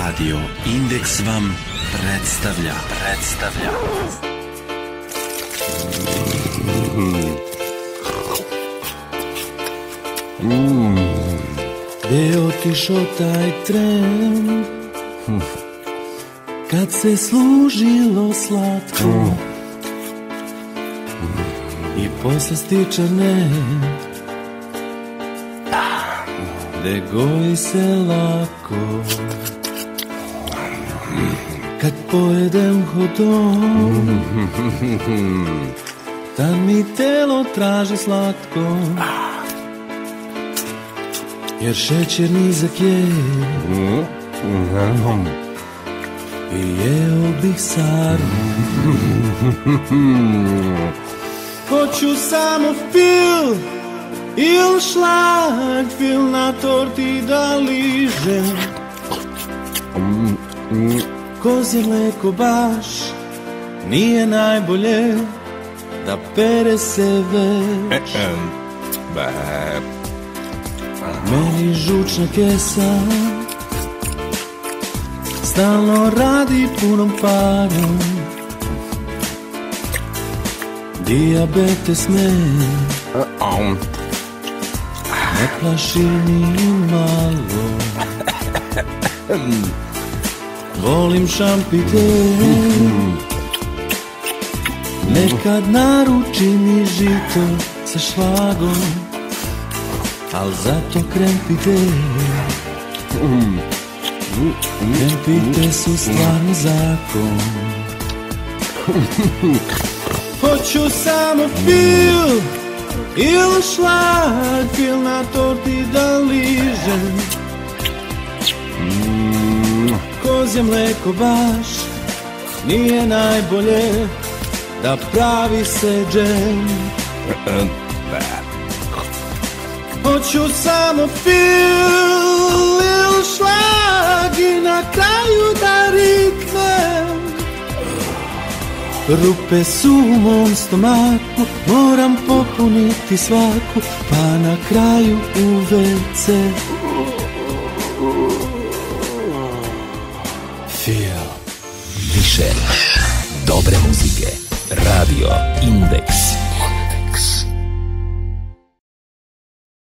Radio Indeks vam predstavlja. Gde je otišao taj tren kad se služilo slatko i posle stičane gde goji se lako. Kad pojedem hodom tad mi telo traži slatko, jer šećer nizak je i jeo bih sarmu. Hoću samo fil il šlag, fil na torti da ližem. Kozje mleko baš nije najbolje, da pere se već. Meni žučna kesa stalno radi punom parom. Dijabetes me ne plaši ni malo. Volim šampiten, nekad naručim i žito sa šlagom, al zato krempite. Krempite su stvarni zakon. Hoću samo fil il šlag, fil na torti da ližem. Kozje mleko baš nije najbolje, da pravi se džem. Hoću samo fil il šlag i na kraju da riknem. Rupe su u mom stomaku, moram popuniti svaku, pa na kraju u WC. Više dobre muzike. Radio Indeks.